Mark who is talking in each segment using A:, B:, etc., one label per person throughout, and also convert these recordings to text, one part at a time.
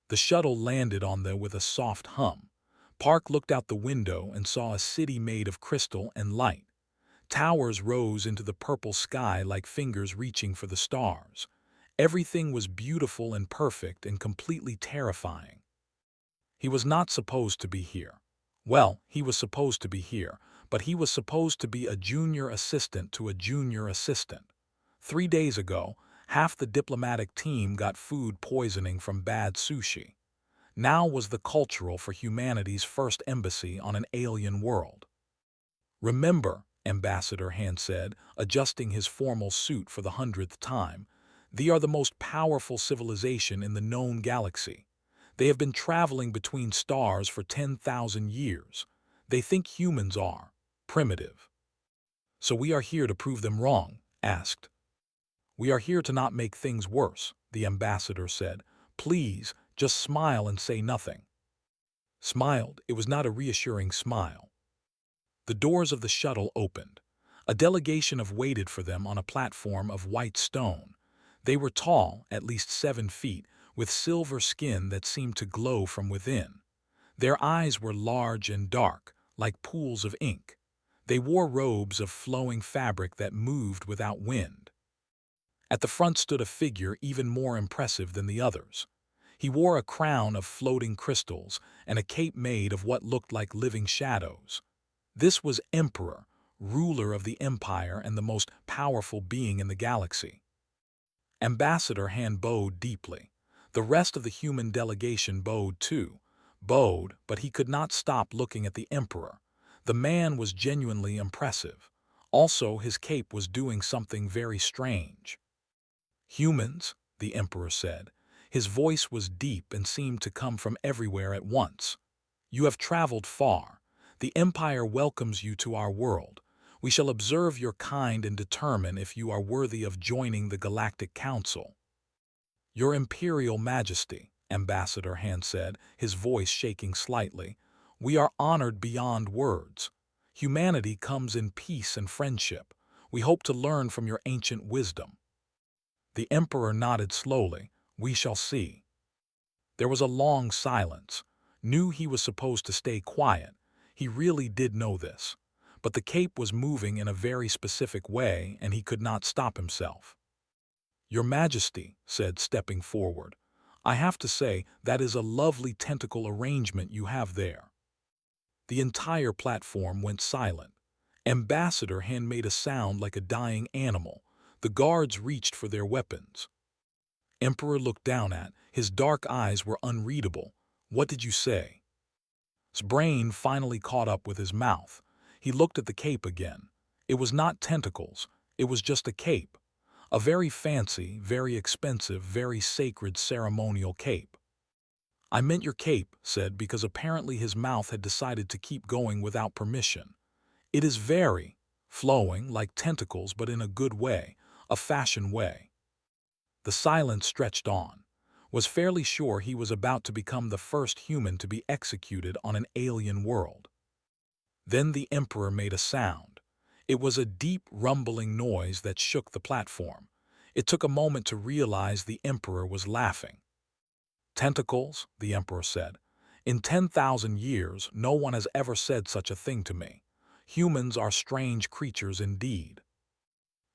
A: The shuttle landed on them with a soft hum. Park looked out the window and saw a city made of crystal and light. Towers rose into the purple sky like fingers reaching for the stars. Everything was beautiful and perfect and completely terrifying. He was not supposed to be here. Well, he was supposed to be here, but he was supposed to be a junior assistant to a junior assistant. 3 days ago, half the diplomatic team got food poisoning from bad sushi. Now was the cultural for humanity's first embassy on an alien world. Remember, Ambassador Han said, adjusting his formal suit for the 100th time, they are the most powerful civilization in the known galaxy. They have been traveling between stars for 10,000 years. They think humans are primitive. So we are here to prove them wrong, asked. We are here to not make things worse, the ambassador said. Please, just smile and say nothing. Smiled. It was not a reassuring smile. The doors of the shuttle opened. A delegation waited for them on a platform of white stone. They were tall, at least 7 feet, with silver skin that seemed to glow from within. Their eyes were large and dark, like pools of ink. They wore robes of flowing fabric that moved without wind. At the front stood a figure even more impressive than the others. He wore a crown of floating crystals and a cape made of what looked like living shadows. This was Emperor, ruler of the Empire and the most powerful being in the galaxy. Ambassador Han bowed deeply. The rest of the human delegation bowed too. Bowed, but he could not stop looking at the Emperor. The man was genuinely impressive. Also, his cape was doing something very strange. Humans, the Emperor said. His voice was deep and seemed to come from everywhere at once. You have traveled far. The Empire welcomes you to our world. We shall observe your kind and determine if you are worthy of joining the Galactic Council. Your Imperial Majesty, Ambassador Han said, his voice shaking slightly, we are honored beyond words. Humanity comes in peace and friendship. We hope to learn from your ancient wisdom. The Emperor nodded slowly. We shall see. There was a long silence. Knew he was supposed to stay quiet. He really did know this. But the cape was moving in a very specific way, and he could not stop himself. Your Majesty, said, stepping forward, I have to say that is a lovely tentacle arrangement you have there. The entire platform went silent. Ambassador Han made a sound like a dying animal. The guards reached for their weapons. Emperor looked down his dark eyes were unreadable. What did you say? His brain finally caught up with his mouth. He looked at the cape again. It was not tentacles. It was just a cape. A very fancy, very expensive, very sacred ceremonial cape. I meant your cape, said, because apparently his mouth had decided to keep going without permission. It is very flowing, like tentacles, but in a good way, a fashion way. The silence stretched on. Was fairly sure he was about to become the first human to be executed on an alien world. Then the Emperor made a sound. It was a deep, rumbling noise that shook the platform. It took a moment to realize the Emperor was laughing. Tentacles, the Emperor said. In 10,000 years, no one has ever said such a thing to me. Humans are strange creatures indeed.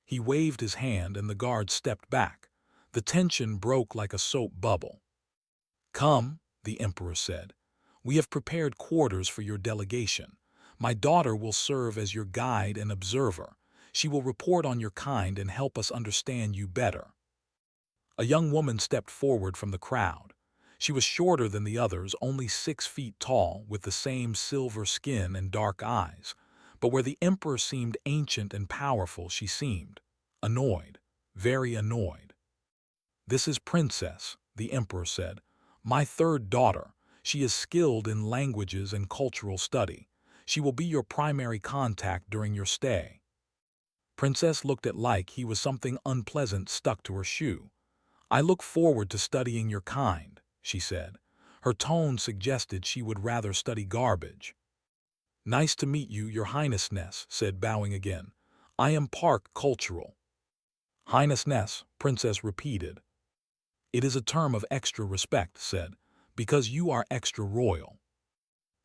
A: He waved his hand and the guards stepped back. The tension broke like a soap bubble. Come, the Emperor said. We have prepared quarters for your delegation. My daughter will serve as your guide and observer. She will report on your kind and help us understand you better. A young woman stepped forward from the crowd. She was shorter than the others, only 6 feet tall, with the same silver skin and dark eyes. But where the Emperor seemed ancient and powerful, she seemed annoyed, very annoyed. This is Princess, the Emperor said. My third daughter. She is skilled in languages and cultural study. She will be your primary contact during your stay. Princess looked at like he was something unpleasant stuck to her shoe. I look forward to studying your kind, she said. Her tone suggested she would rather study garbage. Nice to meet you, Your Highnessness, said, bowing again. I am Park Cultural. Highnessness, Princess repeated. It is a term of extra respect, said. Because you are extra royal.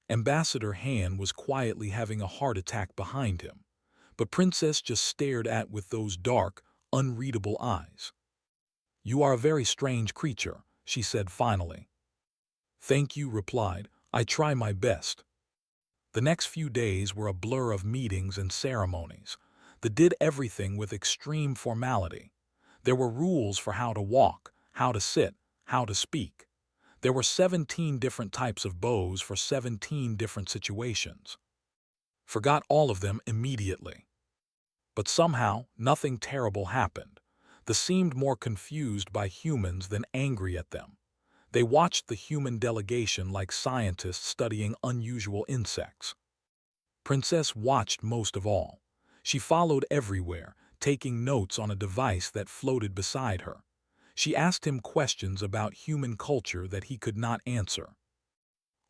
A: Ambassador Han was quietly having a heart attack behind him, but Princess just stared at with those dark, unreadable eyes. "You are a very strange creature," she said finally. "Thank you," replied. "I try my best." The next few days were a blur of meetings and ceremonies that did everything with extreme formality. There were rules for how to walk, how to sit, how to speak. There were 17 different types of bows for 17 different situations. Forgot all of them immediately. But somehow, nothing terrible happened. They seemed more confused by humans than angry at them. They watched the human delegation like scientists studying unusual insects. Princess watched most of all. She followed everywhere, taking notes on a device that floated beside her. She asked him questions about human culture that he could not answer.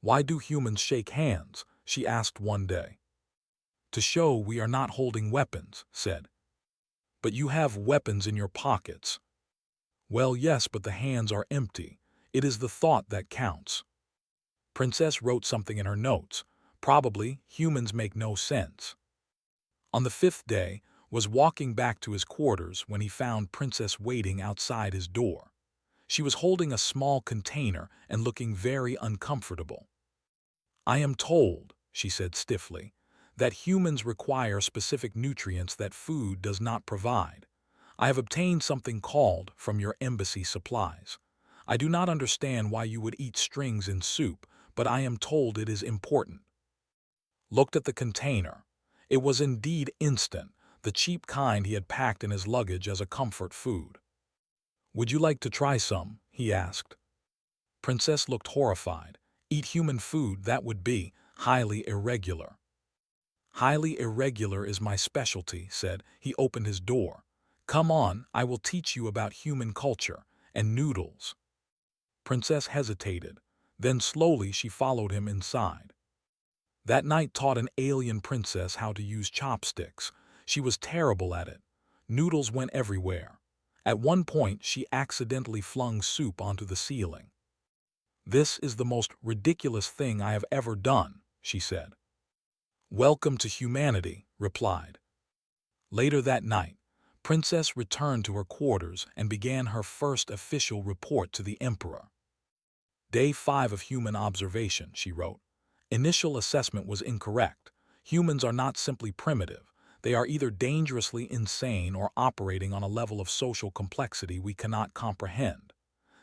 A: "Why do humans shake hands?" she asked one day. "To show we are not holding weapons," said. "But you have weapons in your pockets." "Well, yes, but the hands are empty. It is the thought that counts." Princess wrote something in her notes. Probably, humans make no sense. On the 5th day, was walking back to his quarters when he found Princess waiting outside his door. She was holding a small container and looking very uncomfortable. "I am told," she said stiffly, "that humans require specific nutrients that food does not provide. I have obtained something called from your embassy supplies. I do not understand why you would eat strings in soup, but I am told it is important." Looked at the container. It was indeed instant, the cheap kind he had packed in his luggage as a comfort food. "Would you like to try some?" he asked. Princess looked horrified. "Eat human food, that would be highly irregular." "Highly irregular is my specialty," said. He opened his door. "Come on, I will teach you about human culture and noodles." Princess hesitated. Then slowly she followed him inside. That night taught an alien princess how to use chopsticks. She was terrible at it. Noodles went everywhere. At one point, she accidentally flung soup onto the ceiling. "This is the most ridiculous thing I have ever done," she said. "Welcome to humanity," replied. Later that night, Princess returned to her quarters and began her first official report to the Emperor. "Day 5 of human observation," she wrote. "Initial assessment was incorrect. Humans are not simply primitive. They are either dangerously insane or operating on a level of social complexity we cannot comprehend.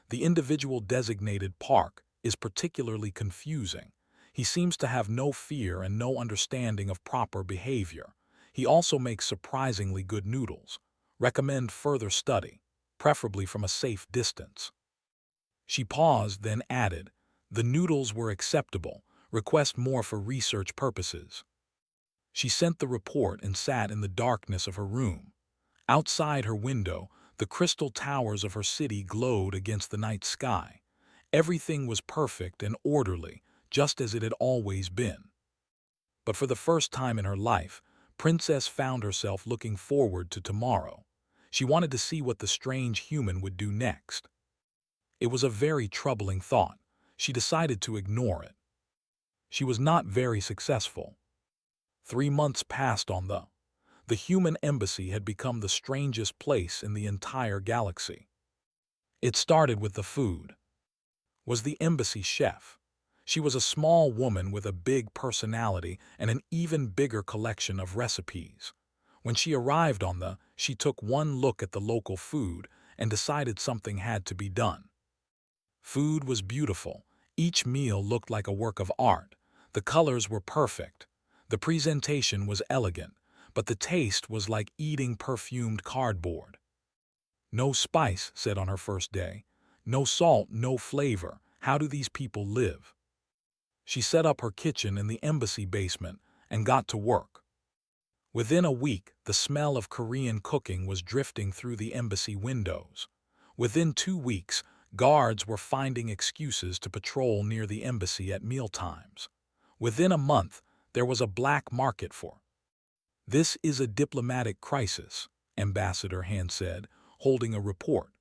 A: The individual designated Park is particularly confusing. He seems to have no fear and no understanding of proper behavior. He also makes surprisingly good noodles. Recommend further study, preferably from a safe distance." She paused, then added, "The noodles were acceptable. Request more for research purposes." She sent the report and sat in the darkness of her room. Outside her window, the crystal towers of her city glowed against the night sky. Everything was perfect and orderly, just as it had always been. But for the first time in her life, Princess found herself looking forward to tomorrow. She wanted to see what the strange human would do next. It was a very troubling thought. She decided to ignore it. She was not very successful. 3 months passed on the human embassy had become the strangest place in the entire galaxy. It started with the food. Was the embassy chef. She was a small woman with a big personality and an even bigger collection of recipes. When she arrived she took one look at the local food and decided something had to be done. Food was beautiful. Each meal looked like a work of art. The colors were perfect. The presentation was elegant, but the taste was like eating perfumed cardboard. "No spice," said on her first day. "No salt, no flavor. How do these people live?" She set up her kitchen in the embassy basement and got to work. Within a week, the smell of Korean cooking was drifting through the embassy windows. Within 2 weeks, guards were finding excuses to patrol near the embassy at mealtimes. Within a month, there was a black market for. "This is a diplomatic crisis," Ambassador Han said, holding a report.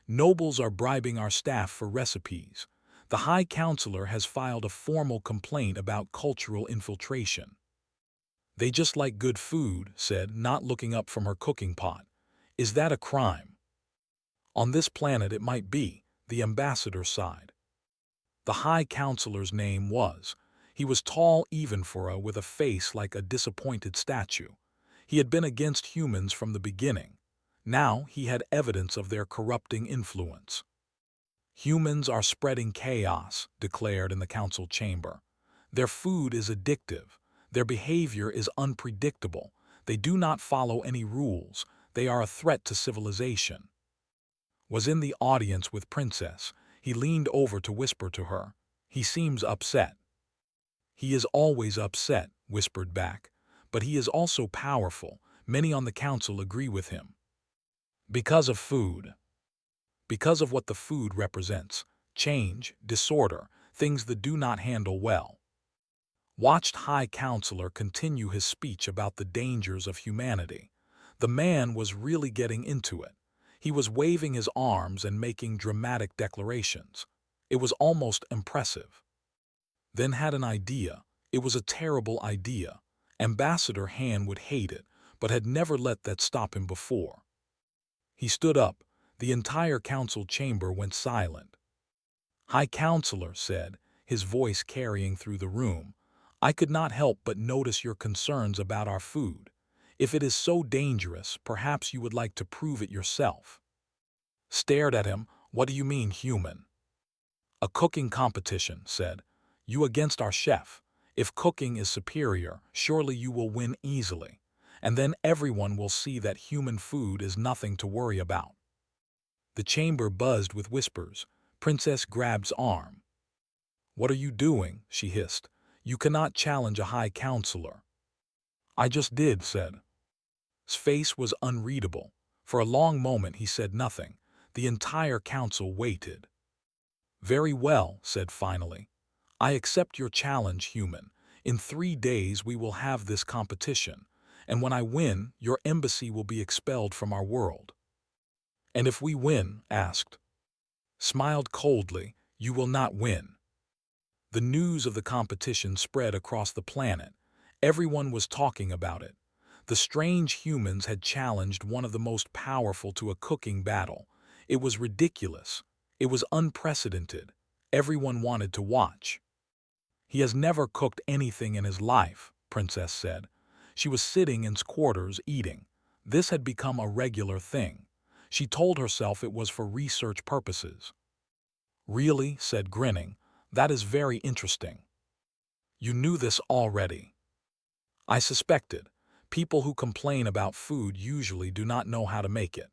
A: "Nobles are bribing our staff for recipes. The High Counselor has filed a formal complaint about cultural infiltration. They just like good food, said, not looking up from her cooking pot. Is that a crime? On this planet it might be, the ambassador sighed. The High Counselor's name was. He was tall even for with a face like a disappointed statue. He had been against humans from the beginning. Now he had evidence of their corrupting influence. Humans are spreading chaos, declared in the council chamber. Their food is addictive. Their behavior is unpredictable. They do not follow any rules. They are a threat to civilization. Was in the audience with Princess. He leaned over to whisper to her. He seems upset. He is always upset, whispered back. But he is also powerful. Many on the council agree with him. Because of food. Because of what the food represents. Change, disorder, things that do not handle well. Watched High Counselor continue his speech about the dangers of humanity. The man was really getting into it. He was waving his arms and making dramatic declarations. It was almost impressive. Then had an idea. It was a terrible idea. Ambassador Han would hate it, but had never let that stop him before. He stood up. The entire council chamber went silent. High Counselor said, his voice carrying through the room, I could not help but notice your concerns about our food. If it is so dangerous, perhaps you would like to prove it yourself. Stared at him. What do you mean, human? A cooking competition, said. You against our chef. If cooking is superior, surely you will win easily. And then everyone will see that human food is nothing to worry about. The chamber buzzed with whispers. Princess Grab's arm. What are you doing? She hissed. You cannot challenge a High Counselor. I just did, said. His face was unreadable. For a long moment he said nothing. The entire council waited. Very well, said finally. I accept your challenge, human. In 3 days we will have this competition, and when I win, your embassy will be expelled from our world. And if we win, asked. Smiled coldly, you will not win. The news of the competition spread across the planet. Everyone was talking about it. The strange humans had challenged one of the most powerful to a cooking battle. It was ridiculous. It was unprecedented. Everyone wanted to watch. He has never cooked anything in his life, Princess said. She was sitting in his quarters eating. This had become a regular thing. She told herself it was for research purposes. Really, said grinning, that is very interesting. You knew this already. I suspected. People who complain about food usually do not know how to make it.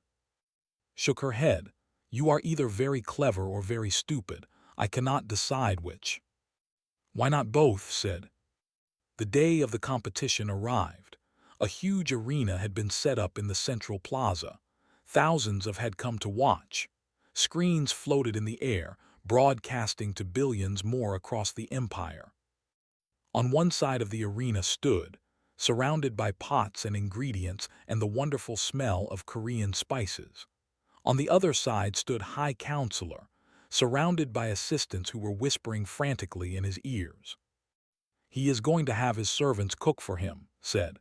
A: Shook her head. You are either very clever or very stupid. I cannot decide which. Why not both, said. The day of the competition arrived. A huge arena had been set up in the central plaza. Thousands had come to watch. Screens floated in the air, broadcasting to billions more across the empire. On one side of the arena stood, surrounded by pots and ingredients and the wonderful smell of Korean spices. On the other side stood High Counselor, surrounded by assistants who were whispering frantically in his ears. He is going to have his servants cook for him, said.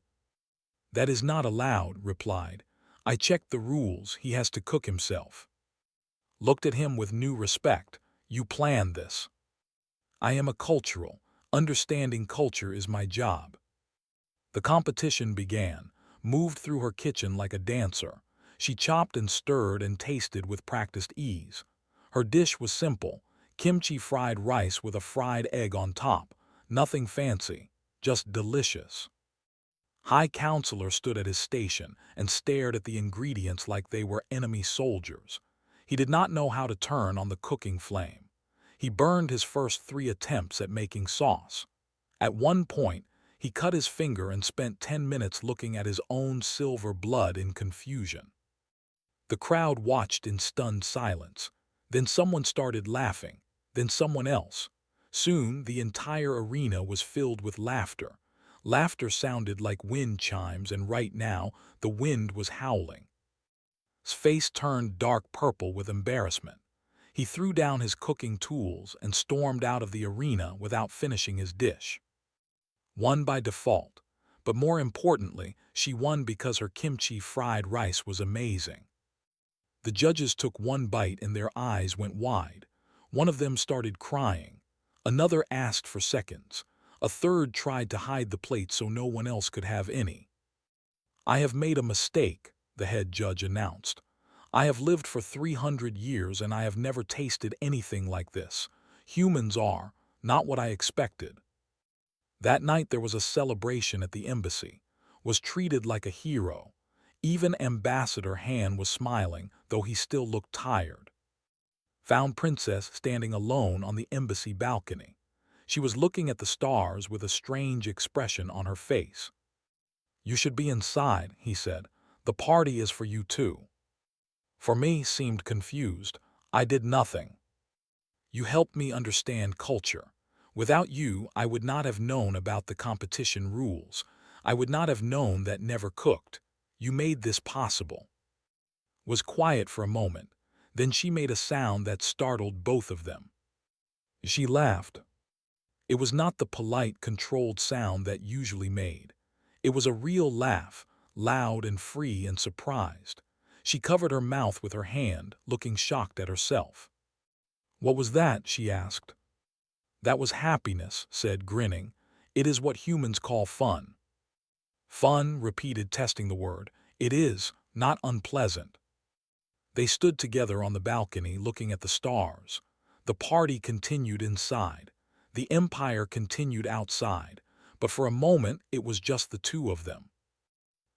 A: That is not allowed, replied. I checked the rules, he has to cook himself. Looked at him with new respect. You planned this. I am a cultural. Understanding culture is my job. The competition began, moved through her kitchen like a dancer. She chopped and stirred and tasted with practiced ease. Her dish was simple, kimchi fried rice with a fried egg on top. Nothing fancy, just delicious. High Counselor stood at his station and stared at the ingredients like they were enemy soldiers. He did not know how to turn on the cooking flame. He burned his first 3 attempts at making sauce. At one point, he cut his finger and spent 10 minutes looking at his own silver blood in confusion. The crowd watched in stunned silence. Then someone started laughing, then someone else. Soon, the entire arena was filled with laughter. Laughter sounded like wind chimes, and right now, the wind was howling. His face turned dark purple with embarrassment. He threw down his cooking tools and stormed out of the arena without finishing his dish. Won by default, but more importantly, she won because her kimchi fried rice was amazing. The judges took one bite and their eyes went wide. One of them started crying. Another asked for seconds. A third tried to hide the plate so no one else could have any. "I have made a mistake," the head judge announced. "I have lived for 300 years and I have never tasted anything like this. Humans are not what I expected." That night there was a celebration at the embassy. Was treated like a hero. Even Ambassador Han was smiling, though he still looked tired. Found Princess standing alone on the embassy balcony. She was looking at the stars with a strange expression on her face. "You should be inside," he said. "The party is for you too." For me, seemed confused. "I did nothing." "You helped me understand culture. Without you, I would not have known about the competition rules. I would not have known that never cooked. You made this possible." Was quiet for a moment. Then she made a sound that startled both of them. She laughed. It was not the polite, controlled sound that usually made. It was a real laugh, loud and free and surprised. She covered her mouth with her hand, looking shocked at herself. "What was that?" she asked. "That was happiness," said, grinning. "It is what humans call fun." "Fun," repeated, testing the word. "It is, not unpleasant." They stood together on the balcony looking at the stars. The party continued inside. The Empire continued outside, but for a moment it was just the two of them.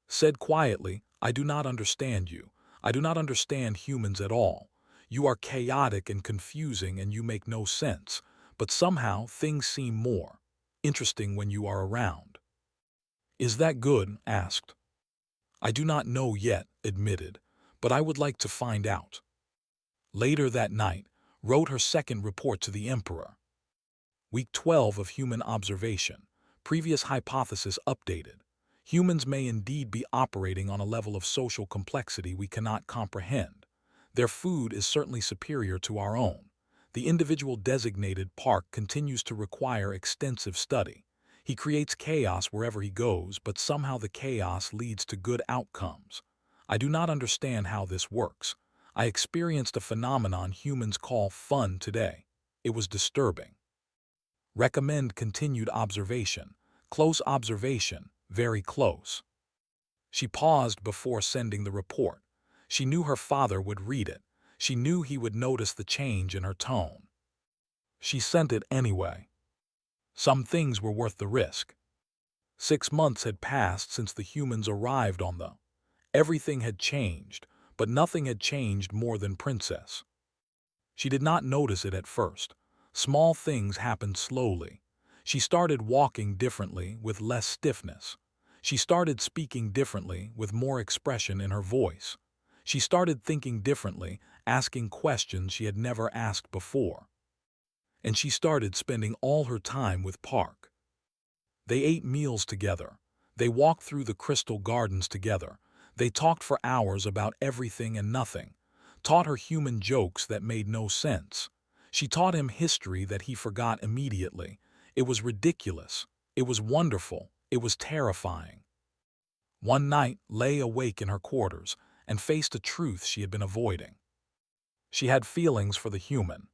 A: Said quietly, "I do not understand you. I do not understand humans at all. You are chaotic and confusing and you make no sense, but somehow things seem more interesting when you are around." "Is that good?" asked. "I do not know yet," admitted, "but I would like to find out." Later that night, wrote her second report to the Emperor. Week 12 of human observation. Previous hypothesis updated. Humans may indeed be operating on a level of social complexity we cannot comprehend. Their food is certainly superior to our own. The individual designated Park continues to require extensive study. He creates chaos wherever he goes, but somehow the chaos leads to good outcomes. I do not understand how this works. I experienced a phenomenon humans call fun today. It was disturbing. Recommend continued observation. Close observation, very close. She paused before sending the report. She knew her father would read it. She knew he would notice the change in her tone. She sent it anyway. Some things were worth the risk. 6 months had passed since the humans arrived on the. Everything had changed, but nothing had changed more than Princess. She did not notice it at first. Small things happened slowly. She started walking differently, with less stiffness. She started speaking differently, with more expression in her voice. She started thinking differently, asking questions she had never asked before. And she started spending all her time with Park. They ate meals together. They walked through the crystal gardens together. They talked for hours about everything and nothing. Taught her human jokes that made no sense. She taught him history that he forgot immediately. It was ridiculous. It was wonderful. It was terrifying. One night, lay awake in her quarters and faced a truth she had been avoiding. She had feelings for the human.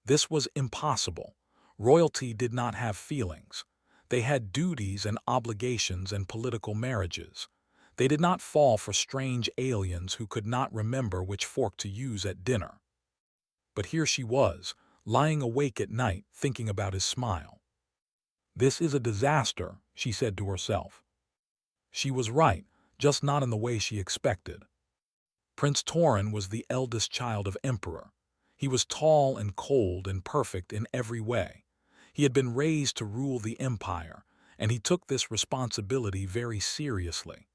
A: This was impossible. Royalty did not have feelings. They had duties and obligations and political marriages. They did not fall for strange aliens who could not remember which fork to use at dinner. But here she was, lying awake at night, thinking about his smile. "This is a disaster," she said to herself. She was right, just not in the way she expected. Prince Torin was the eldest child of Emperor. He was tall and cold and perfect in every way. He had been raised to rule the empire, and he took this responsibility very seriously.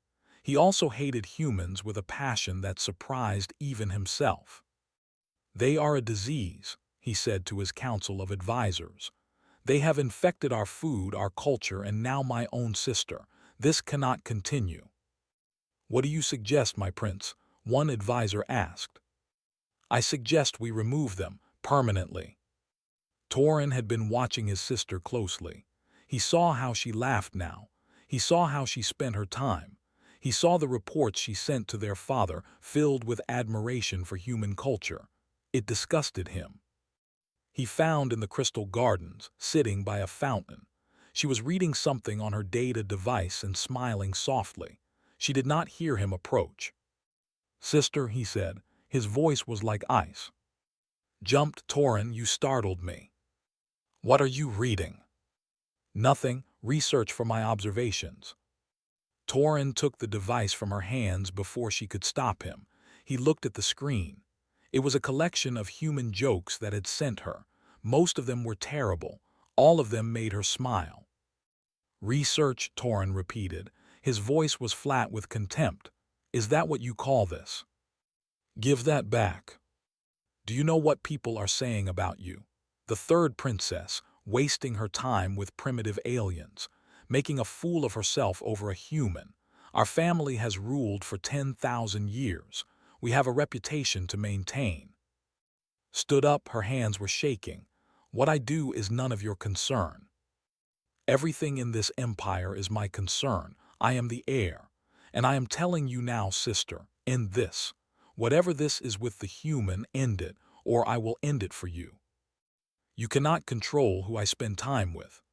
A: He also hated humans with a passion that surprised even himself. "They are a disease," he said to his council of advisors. "They have infected our food, our culture, and now my own sister. This cannot continue." "What do you suggest, my prince?" one advisor asked. I suggest we remove them permanently." Torin had been watching his sister closely. He saw how she laughed now. He saw how she spent her time. He saw the reports she sent to their father filled with admiration for human culture. It disgusted him. He found in the crystal gardens, sitting by a fountain. She was reading something on her data device and smiling softly. She did not hear him approach. "Sister," he said. His voice was like ice. "Jumped, Torin, you startled me." "What are you reading?" "Nothing, research for my observations." Torin took the device from her hands before she could stop him. He looked at the screen. It was a collection of human jokes that had sent her. Most of them were terrible. All of them made her smile. "Research," Torin repeated. His voice was flat with contempt. "Is that what you call this? Give that back. Do you know what people are saying about you? The third princess, wasting her time with primitive aliens, making a fool of herself over a human. Our family has ruled for 10,000 years. We have a reputation to maintain." Stood up, her hands were shaking. "What I do is none of your concern." "Everything in this empire is my concern. I am the heir. And I am telling you now, sister, end this. Whatever this is with the human, end it, or I will end it for you. You cannot control who I spend time with."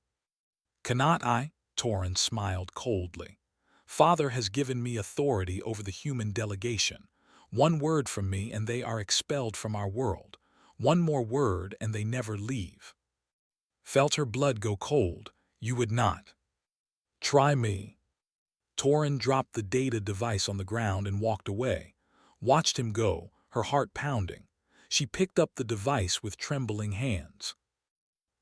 A: "Cannot I?" Torin smiled coldly. "Father has given me authority over the human delegation. One word from me and they are expelled from our world. One more word and they never leave." Felt her blood go cold. "You would not." "Try me." Torin dropped the data device on the ground and walked away. Watched him go, her heart pounding. She picked up the device with trembling hands.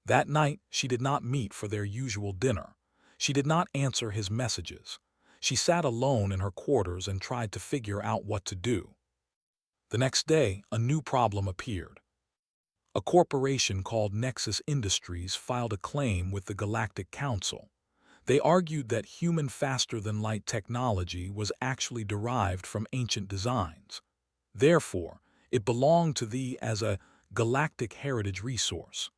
A: That night, she did not meet for their usual dinner. She did not answer his messages. She sat alone in her quarters and tried to figure out what to do. The next day, a new problem appeared. A corporation called Nexus Industries filed a claim with the Galactic Council. They argued that human faster-than-light technology was actually derived from ancient designs. Therefore, it belonged to thee as a galactic heritage resource.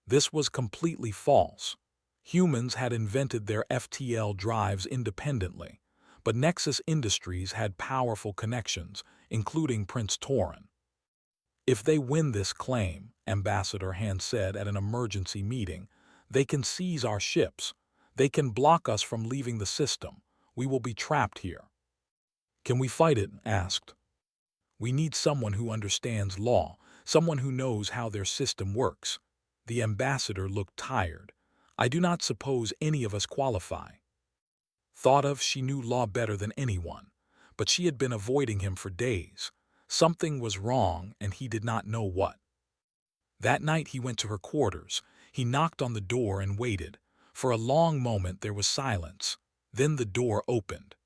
A: This was completely false. Humans had invented their FTL drives independently, but Nexus Industries had powerful connections, including Prince Torin. "If they win this claim," Ambassador Han said at an emergency meeting, "they can seize our ships. They can block us from leaving the system. We will be trapped here." "Can we fight it?" asked. "We need someone who understands law, someone who knows how their system works." The ambassador looked tired. "I do not suppose any of us qualify." Thought of, she knew law better than anyone, but she had been avoiding him for days. Something was wrong, and he did not know what. That night he went to her quarters. He knocked on the door and waited. For a long moment there was silence. Then the door opened.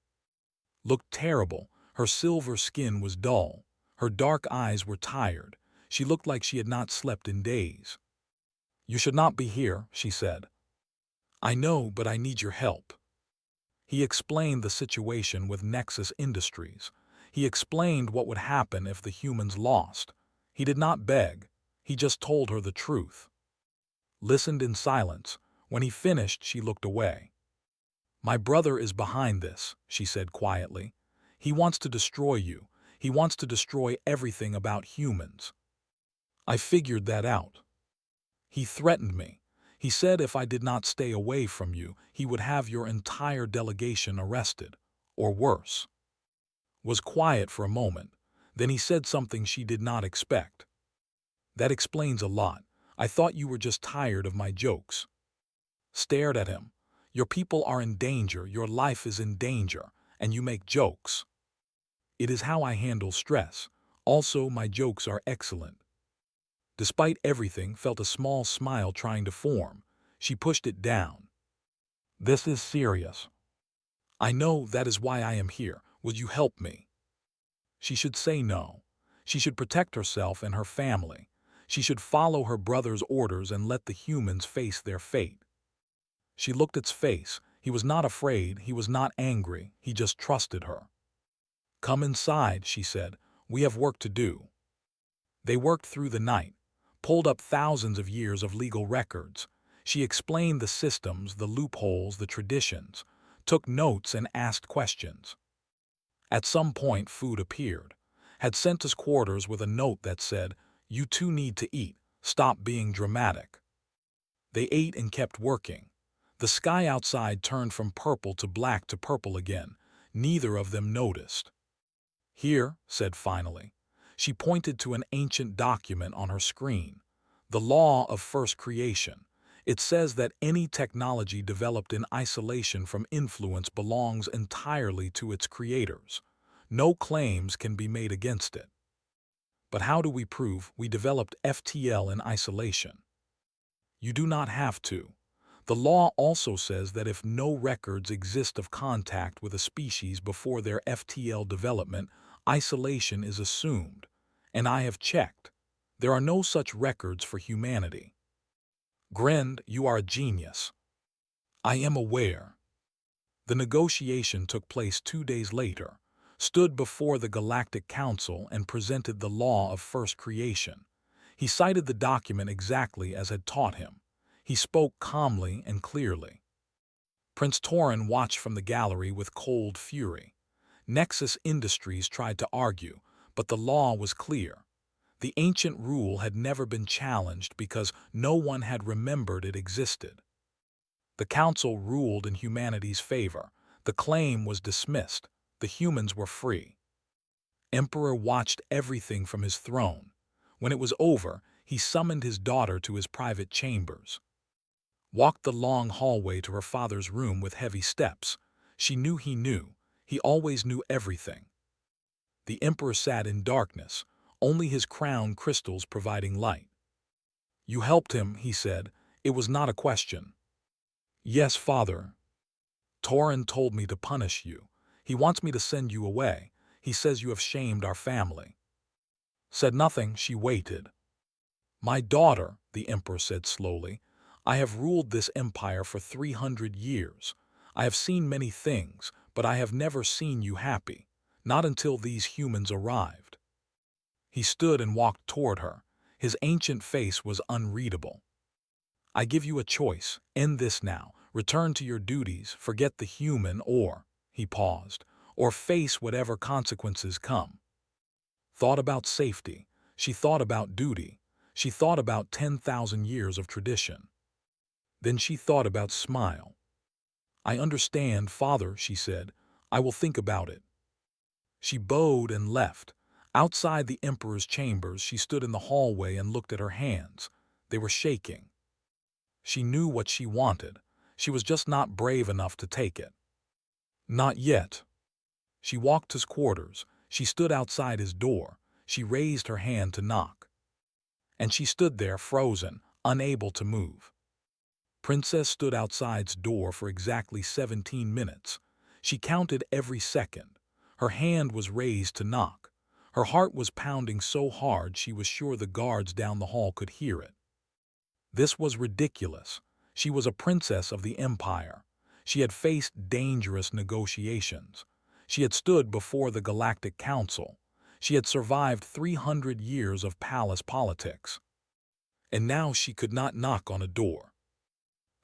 A: Looked terrible. Her silver skin was dull. Her dark eyes were tired. She looked like she had not slept in days. "You should not be here," she said. "I know, but I need your help." He explained the situation with Nexus Industries. He explained what would happen if the humans lost. He did not beg. He just told her the truth. Listened in silence. When he finished, she looked away. "My brother is behind this," she said quietly. "He wants to destroy you. He wants to destroy everything about humans. I figured that out. He threatened me. He said if I did not stay away from you, he would have your entire delegation arrested, or worse." Was quiet for a moment. Then he said something she did not expect. "That explains a lot. I thought you were just tired of my jokes." Stared at him. "Your people are in danger, your life is in danger, and you make jokes." "It is how I handle stress. Also, my jokes are excellent." Despite everything, felt a small smile trying to form. She pushed it down. "This is serious." "I know, that is why I am here. Will you help me?" She should say no. She should protect herself and her family. She should follow her brother's orders and let the humans face their fate. She looked at his face. He was not afraid, he was not angry, he just trusted her. "Come inside," she said. "We have work to do." They worked through the night, pulled up thousands of years of legal records. She explained the systems, the loopholes, the traditions, took notes and asked questions. At some point, Food appeared, had sent us quarters with a note that said, "You two need to eat, stop being dramatic." They ate and kept working. The sky outside turned from purple to black to purple again. Neither of them noticed. "Here," said finally. She pointed to an ancient document on her screen. "The law of first creation. It says that any technology developed in isolation from influence belongs entirely to its creators. No claims can be made against it." "But how do we prove we developed FTL in isolation?" "You do not have to. The law also says that if no records exist of contact with a species before their FTL development, isolation is assumed. And I have checked. There are no such records for humanity." Grinned, "You are a genius." "I am aware." The negotiation took place 2 days later, stood before the Galactic Council and presented the law of first creation. He cited the document exactly as had taught him. He spoke calmly and clearly. Prince Torin watched from the gallery with cold fury. Nexus Industries tried to argue, but the law was clear. The ancient rule had never been challenged because no one had remembered it existed. The council ruled in humanity's favor. The claim was dismissed. The humans were free. Emperor watched everything from his throne. When it was over, he summoned his daughter to his private chambers. Walked the long hallway to her father's room with heavy steps. She knew he knew. He always knew everything. The emperor sat in darkness, only his crown crystals providing light. "You helped him," he said. "It was not a question." "Yes, father. Torin told me to punish you. He wants me to send you away. He says you have shamed our family." Said nothing, she waited. "My daughter," the emperor said slowly, "I have ruled this empire for 300 years. I have seen many things, but I have never seen you happy, not until these humans arrived." He stood and walked toward her. His ancient face was unreadable. "I give you a choice. End this now. Return to your duties, forget the human, or," he paused, "or face whatever consequences come." Thought about safety. She thought about duty. She thought about 10,000 years of tradition. Then she thought about Smile. "I understand, father," she said. "I will think about it." She bowed and left. Outside the emperor's chambers, she stood in the hallway and looked at her hands. They were shaking. She knew what she wanted. She was just not brave enough to take it. Not yet. She walked to his quarters. She stood outside his door. She raised her hand to knock. And she stood there, frozen, unable to move. Princess stood outside's door for exactly 17 minutes. She counted every second. Her hand was raised to knock. Her heart was pounding so hard she was sure the guards down the hall could hear it. This was ridiculous. She was a princess of the empire. She had faced dangerous negotiations. She had stood before the Galactic Council. She had survived 300 years of palace politics. And now she could not knock on a door.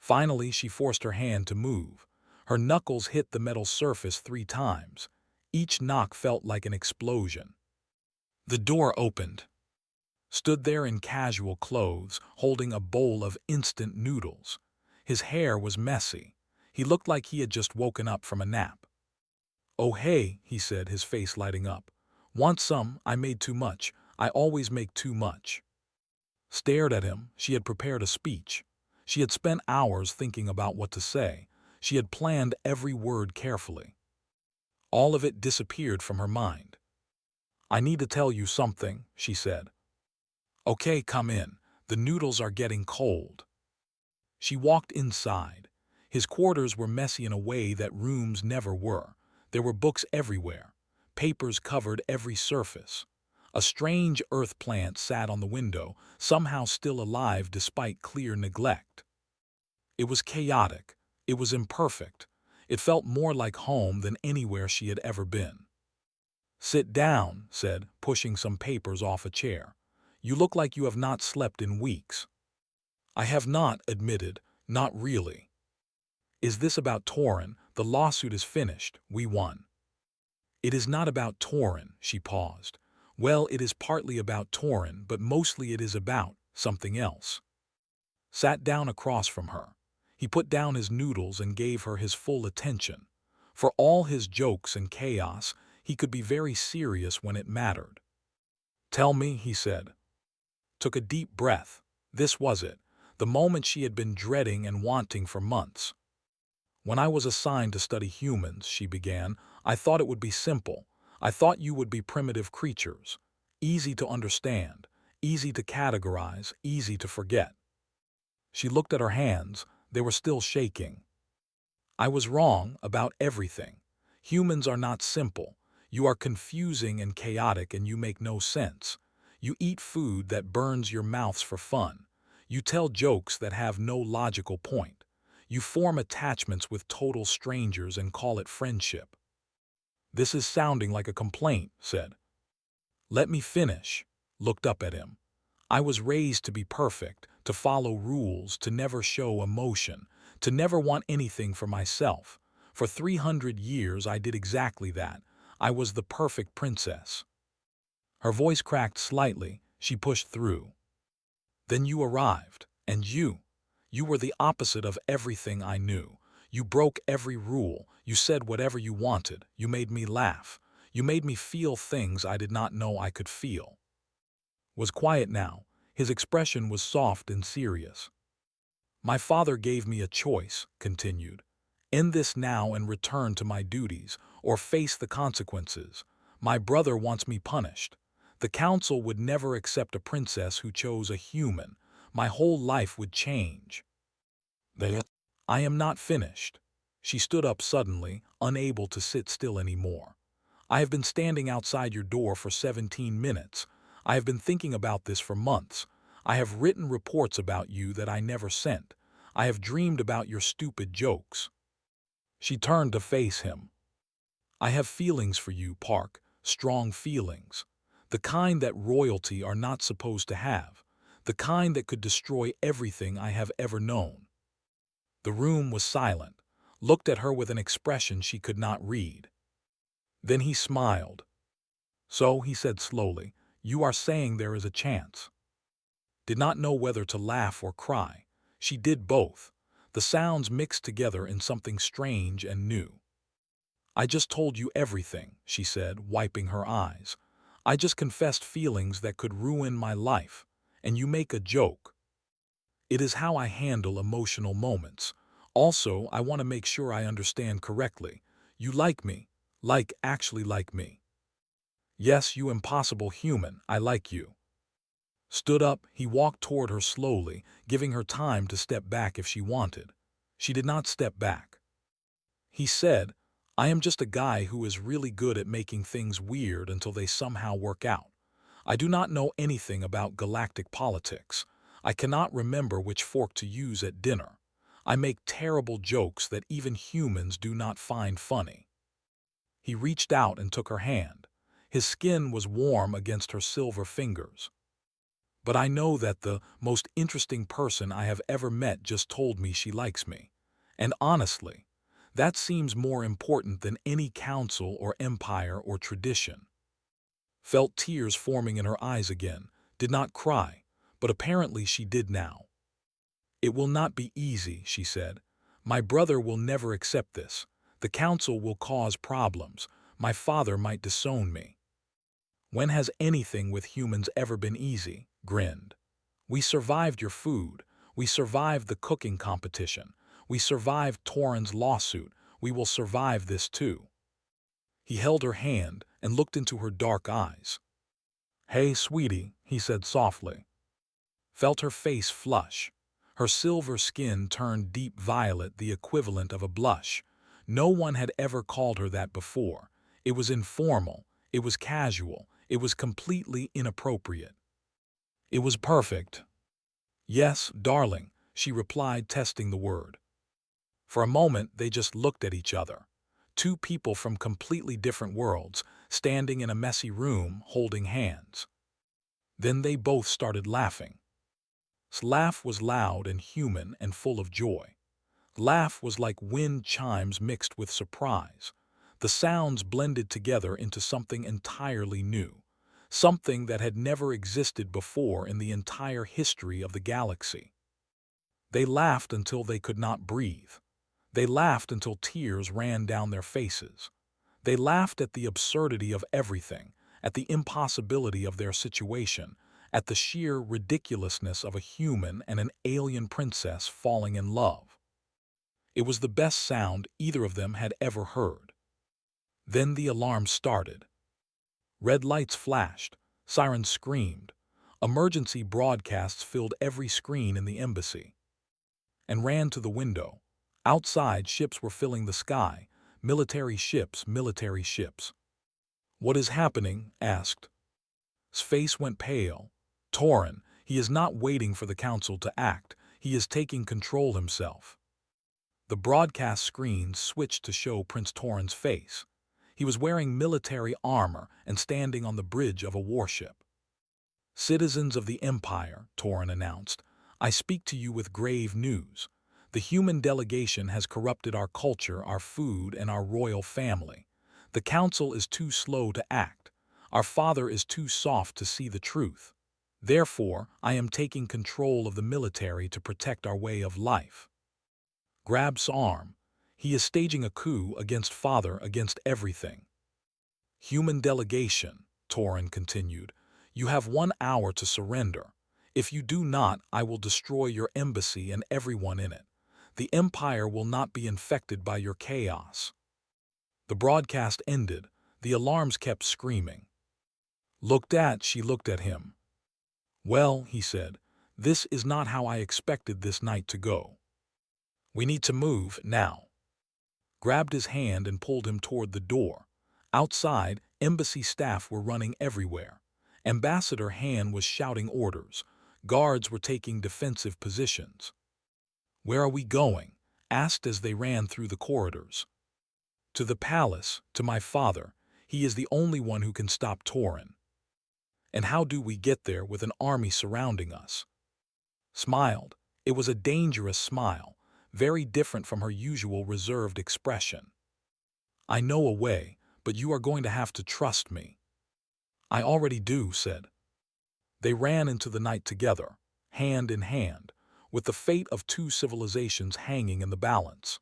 A: Finally, she forced her hand to move. Her knuckles hit the metal surface 3 times. Each knock felt like an explosion. The door opened. Stood there in casual clothes, holding a bowl of instant noodles. His hair was messy. He looked like he had just woken up from a nap. "Oh hey," he said, his face lighting up. "Want some? I made too much. I always make too much." Stared at him. She had prepared a speech. She had spent hours thinking about what to say. She had planned every word carefully. All of it disappeared from her mind. "I need to tell you something," she said. "Okay, come in. The noodles are getting cold." She walked inside. His quarters were messy in a way that rooms never were. There were books everywhere. Papers covered every surface. A strange earth plant sat on the window, somehow still alive despite clear neglect. It was chaotic. It was imperfect. It felt more like home than anywhere she had ever been. "Sit down," said, pushing some papers off a chair. You look like you have not slept in weeks." "I have not," admitted, "not really." "Is this about Torin? The lawsuit is finished. We won." "It is not about Torin," she paused. "Well, it is partly about Torin, but mostly it is about something else." Sat down across from her. He put down his noodles and gave her his full attention. For all his jokes and chaos, he could be very serious when it mattered. "Tell me," he said. Took a deep breath. This was it, the moment she had been dreading and wanting for months. "When I was assigned to study humans," she began, "I thought it would be simple. I thought you would be primitive creatures. Easy to understand, easy to categorize, easy to forget." She looked at her hands. They were still shaking. "I was wrong about everything. Humans are not simple. You are confusing and chaotic, and you make no sense. You eat food that burns your mouths for fun. You tell jokes that have no logical point. You form attachments with total strangers and call it friendship." "This is sounding like a complaint," said. "Let me finish." Looked up at him. "I was raised to be perfect, to follow rules, to never show emotion, to never want anything for myself. For 300 years I did exactly that. I was the perfect princess." Her voice cracked slightly. She pushed through. "Then you arrived, and you were the opposite of everything I knew. You broke every rule. You said whatever you wanted. You made me laugh. You made me feel things I did not know I could feel." Was quiet now. His expression was soft and serious. "My father gave me a choice," continued. "End this now and return to my duties, or face the consequences. My brother wants me punished. The council would never accept a princess who chose a human. My whole life would change." "I am not finished." She stood up suddenly, unable to sit still anymore. "I have been standing outside your door for 17 minutes. I have been thinking about this for months. I have written reports about you that I never sent. I have dreamed about your stupid jokes." She turned to face him. "I have feelings for you, Park, strong feelings. The kind that royalty are not supposed to have. The kind that could destroy everything I have ever known." The room was silent, looked at her with an expression she could not read. Then he smiled. "So," he said slowly, "you are saying there is a chance." Did not know whether to laugh or cry. She did both. The sounds mixed together in something strange and new. "I just told you everything," she said, wiping her eyes. "I just confessed feelings that could ruin my life. And you make a joke. It is how I handle emotional moments. Also, I want to make sure I understand correctly. You like me. Actually like me." "Yes, you impossible human, I like you." Stood up, he walked toward her slowly, giving her time to step back if she wanted. She did not step back. He said, "I am just a guy who is really good at making things weird until they somehow work out. I do not know anything about galactic politics. I cannot remember which fork to use at dinner. I make terrible jokes that even humans do not find funny." He reached out and took her hand. His skin was warm against her silver fingers. "But I know that the most interesting person I have ever met just told me she likes me. And honestly, that seems more important than any council or empire or tradition." Felt tears forming in her eyes again, did not cry, but apparently she did now. "It will not be easy," she said. "My brother will never accept this. The council will cause problems. My father might disown me." "When has anything with humans ever been easy?" Grinned. "We survived your food. We survived the cooking competition. We survived Torin's lawsuit. We will survive this too." He held her hand and looked into her dark eyes. "Hey, sweetie," he said softly. Felt her face flush. Her silver skin turned deep violet, the equivalent of a blush. No one had ever called her that before. It was informal. It was casual. It was completely inappropriate. It was perfect. "Yes, darling," she replied, testing the word. For a moment, they just looked at each other. Two people from completely different worlds, standing in a messy room, holding hands. Then they both started laughing. His laugh was loud and human and full of joy. Laugh was like wind chimes mixed with surprise. The sounds blended together into something entirely new, something that had never existed before in the entire history of the galaxy. They laughed until they could not breathe. They laughed until tears ran down their faces. They laughed at the absurdity of everything, at the impossibility of their situation, at the sheer ridiculousness of a human and an alien princess falling in love. It was the best sound either of them had ever heard. Then the alarm started. Red lights flashed, sirens screamed, emergency broadcasts filled every screen in the embassy, and ran to the window. Outside, ships were filling the sky, military ships, military ships. "What is happening?" asked. His face went pale. "Torin, he is not waiting for the council to act, he is taking control himself." The broadcast screens switched to show Prince Torin's face. He was wearing military armor and standing on the bridge of a warship. "Citizens of the Empire," Torin announced, "I speak to you with grave news. The human delegation has corrupted our culture, our food, and our royal family. The council is too slow to act. Our father is too soft to see the truth. Therefore, I am taking control of the military to protect our way of life." Grab's arm. "He is staging a coup against father, against everything." "Human delegation," Torin continued, "you have 1 hour to surrender. If you do not, I will destroy your embassy and everyone in it. The Empire will not be infected by your chaos." The broadcast ended. The alarms kept screaming. She looked at him. "Well," he said, "this is not how I expected this night to go. We need to move now." Grabbed his hand and pulled him toward the door. Outside, embassy staff were running everywhere. Ambassador Han was shouting orders. Guards were taking defensive positions. "Where are we going?" asked as they ran through the corridors. "To the palace, to my father. He is the only one who can stop Torin." "And how do we get there with an army surrounding us?" Smiled. It was a dangerous smile, very different from her usual reserved expression. "I know a way, but you are going to have to trust me." "I already do," said. They ran into the night together, hand in hand, with the fate of 2 civilizations hanging in the balance.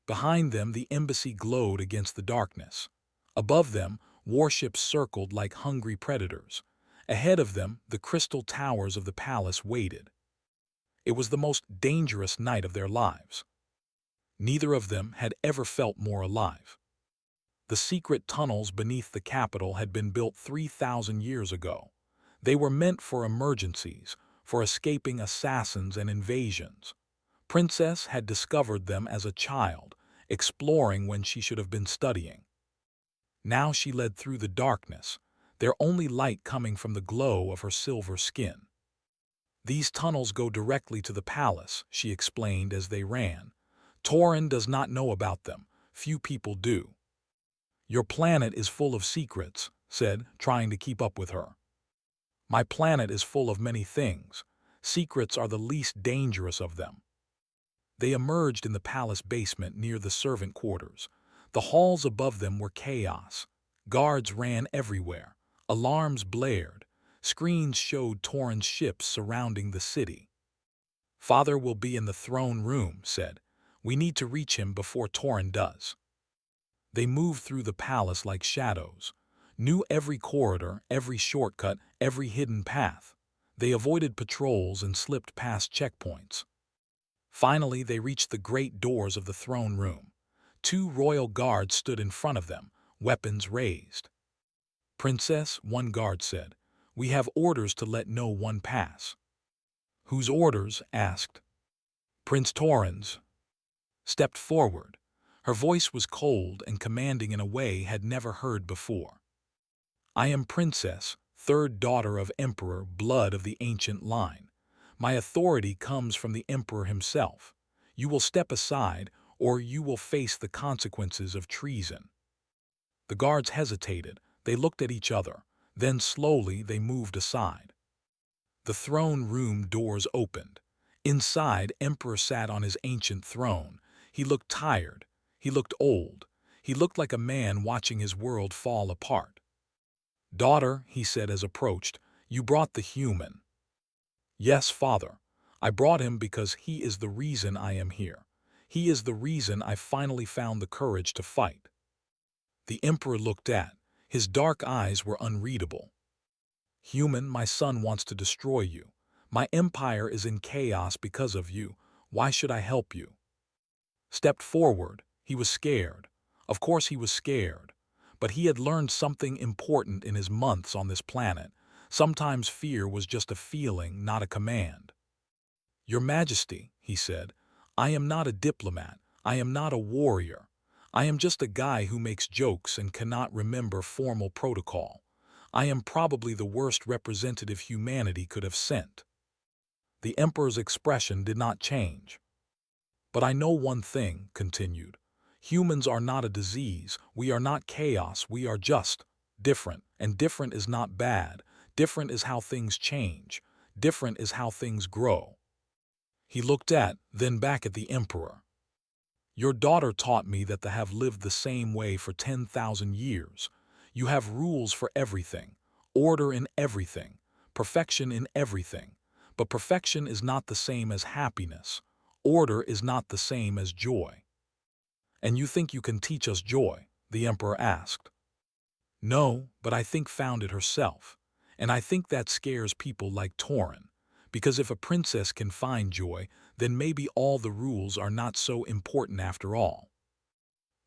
A: Behind them, the embassy glowed against the darkness. Above them, warships circled like hungry predators. Ahead of them, the crystal towers of the palace waited. It was the most dangerous night of their lives. Neither of them had ever felt more alive. The secret tunnels beneath the capital had been built 3,000 years ago. They were meant for emergencies, for escaping assassins and invasions. Princess had discovered them as a child, exploring when she should have been studying. Now she led through the darkness, their only light coming from the glow of her silver skin. "These tunnels go directly to the palace," she explained as they ran. "Torin does not know about them. Few people do." "Your planet is full of secrets," said, trying to keep up with her. "My planet is full of many things. Secrets are the least dangerous of them." They emerged in the palace basement near the servant quarters. The halls above them were chaos. Guards ran everywhere. Alarms blared. Screens showed Torin's ships surrounding the city. "Father will be in the throne room," said. "We need to reach him before Torin does." They moved through the palace like shadows, knew every corridor, every shortcut, every hidden path. They avoided patrols and slipped past checkpoints. Finally, they reached the great doors of the throne room. 2 royal guards stood in front of them, weapons raised. "Princess," one guard said, "we have orders to let no one pass." "Whose orders?" asked. "Prince Torin's." Stepped forward. Her voice was cold and commanding in a way had never heard before. "I am Princess, 3rd daughter of Emperor, blood of the ancient line. My authority comes from the Emperor himself. You will step aside, or you will face the consequences of treason." The guards hesitated. They looked at each other. Then slowly they moved aside. The throne room doors opened. Inside, Emperor sat on his ancient throne. He looked tired. He looked old. He looked like a man watching his world fall apart. "Daughter," he said as approached, "you brought the human." "Yes, father. I brought him because he is the reason I am here. He is the reason I finally found the courage to fight." The emperor looked at. His dark eyes were unreadable. "Human, my son wants to destroy you. My empire is in chaos because of you. Why should I help you?" Stepped forward. He was scared. Of course he was scared. But he had learned something important in his months on this planet. Sometimes fear was just a feeling, not a command. "Your Majesty," he said, "I am not a diplomat. I am not a warrior. I am just a guy who makes jokes and cannot remember formal protocol. I am probably the worst representative humanity could have sent." The emperor's expression did not change. "But I know one thing," continued. "Humans are not a disease. We are not chaos. We are just different. And different is not bad. Different is how things change. Different is how things grow." He looked at, then back at the emperor. "Your daughter taught me that they have lived the same way for 10,000 years. You have rules for everything, order in everything, perfection in everything. But perfection is not the same as happiness. Order is not the same as joy." "And you think you can teach us joy?" the emperor asked. "No, but I think found it herself. And I think that scares people like Torin. Because if a princess can find joy, then maybe all the rules are not so important after all."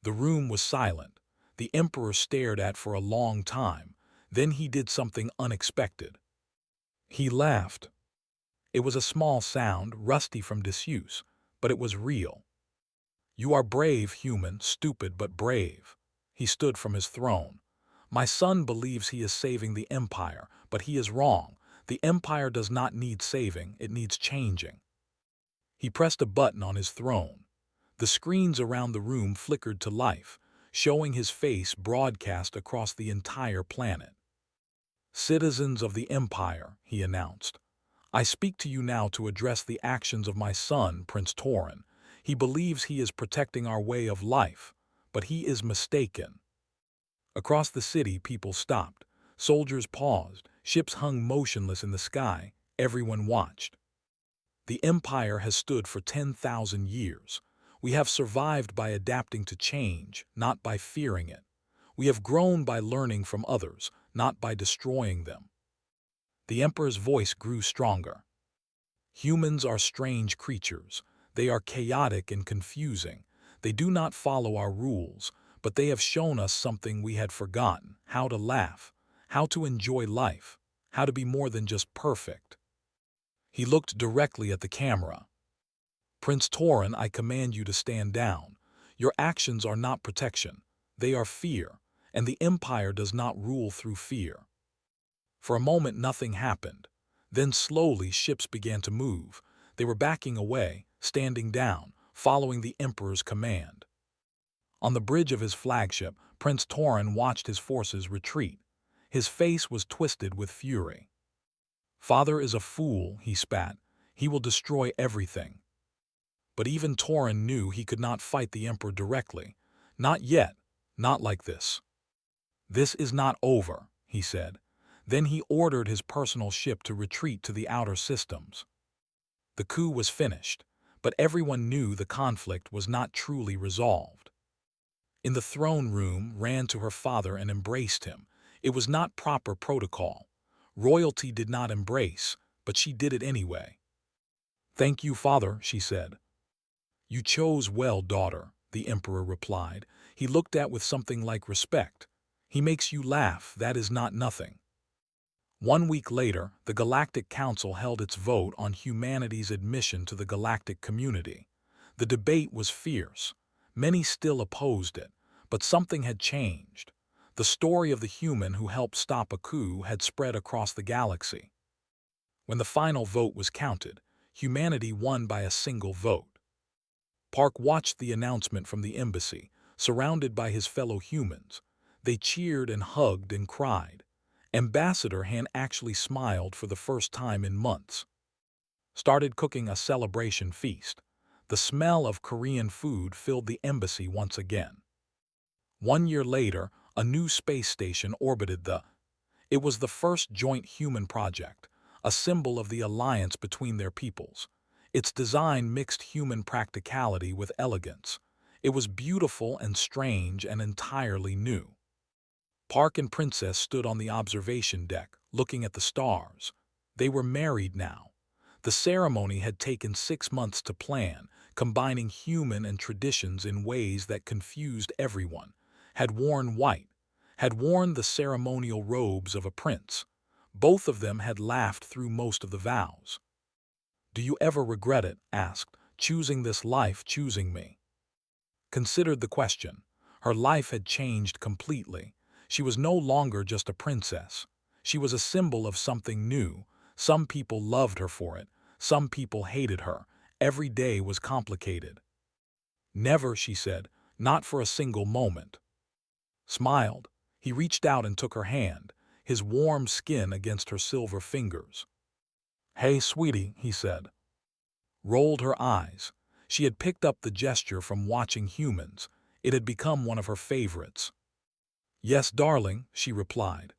A: The room was silent. The emperor stared at for a long time. Then he did something unexpected. He laughed. It was a small sound, rusty from disuse, but it was real. "You are brave, human, stupid but brave." He stood from his throne. "My son believes he is saving the empire, but he is wrong. The empire does not need saving, it needs changing." He pressed a button on his throne. The screens around the room flickered to life, showing his face broadcast across the entire planet. "Citizens of the empire," he announced, "I speak to you now to address the actions of my son, Prince Torin. He believes he is protecting our way of life, but he is mistaken." Across the city, people stopped. Soldiers paused. Ships hung motionless in the sky. Everyone watched. "The empire has stood for 10,000 years. We have survived by adapting to change, not by fearing it. We have grown by learning from others, not by destroying them." The emperor's voice grew stronger. "Humans are strange creatures. They are chaotic and confusing. They do not follow our rules, but they have shown us something we had forgotten: how to laugh, how to enjoy life, how to be more than just perfect." He looked directly at the camera. "Prince Torin, I command you to stand down. Your actions are not protection. They are fear, and the empire does not rule through fear." For a moment nothing happened. Then slowly ships began to move. They were backing away, standing down, following the emperor's command. On the bridge of his flagship, Prince Torin watched his forces retreat. His face was twisted with fury. "Father is a fool," he spat. "He will destroy everything." But even Torin knew he could not fight the emperor directly. "Not yet. Not like this." "This is not over," he said. Then he ordered his personal ship to retreat to the outer systems. The coup was finished, but everyone knew the conflict was not truly resolved. In the throne room, ran to her father and embraced him. It was not proper protocol. Royalty did not embrace, but she did it anyway. "Thank you, father," she said. "You chose well, daughter," the emperor replied. He looked at with something like respect. "He makes you laugh, that is not nothing." 1 week later, the Galactic Council held its vote on humanity's admission to the galactic community. The debate was fierce. Many still opposed it, but something had changed. The story of the human who helped stop a coup had spread across the galaxy. When the final vote was counted, humanity won by a single vote. Park watched the announcement from the embassy, surrounded by his fellow humans. They cheered and hugged and cried. Ambassador Han actually smiled for the first time in months. Started cooking a celebration feast. The smell of Korean food filled the embassy once again. 1 year later, a new space station orbited the. It was the first joint human project, a symbol of the alliance between their peoples. Its design mixed human practicality with elegance. It was beautiful and strange and entirely new. Park and Princess stood on the observation deck, looking at the stars. They were married now. The ceremony had taken 6 months to plan, combining human and traditions in ways that confused everyone. Had worn white, had worn the ceremonial robes of a prince. Both of them had laughed through most of the vows. "Do you ever regret it?" asked, "choosing this life, choosing me?" Considered the question. Her life had changed completely. She was no longer just a princess. She was a symbol of something new. Some people loved her for it. Some people hated her. Every day was complicated. "Never," she said, "not for a single moment." Smiled. He reached out and took her hand, his warm skin against her silver fingers. "Hey, sweetie," he said. Rolled her eyes. She had picked up the gesture from watching humans. It had become one of her favorites. "Yes, darling," she replied.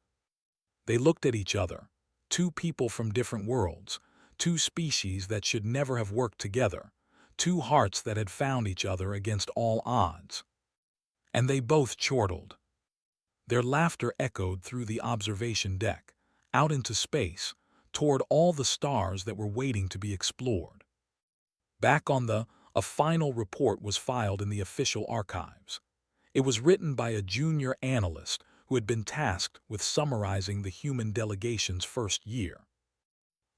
A: They looked at each other. Two people from different worlds. Two species that should never have worked together. Two hearts that had found each other against all odds. And they both chortled. Their laughter echoed through the observation deck, out into space, toward all the stars that were waiting to be explored. Back on a final report was filed in the official archives. It was written by a junior analyst who had been tasked with summarizing the human delegation's first year.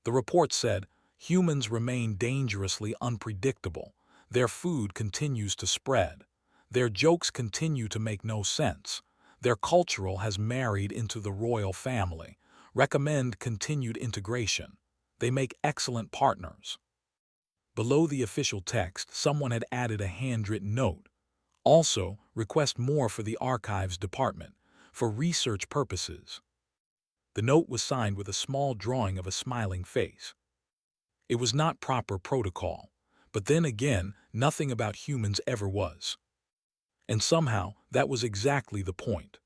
A: The report said, "Humans remain dangerously unpredictable. Their food continues to spread. Their jokes continue to make no sense. Their cultural has married into the royal family. Recommend continued integration. They make excellent partners." Below the official text, someone had added a handwritten note. Also, request more for the archives department, for research purposes. The note was signed with a small drawing of a smiling face. It was not proper protocol, but then again, nothing about humans ever was. And somehow, that was exactly the point.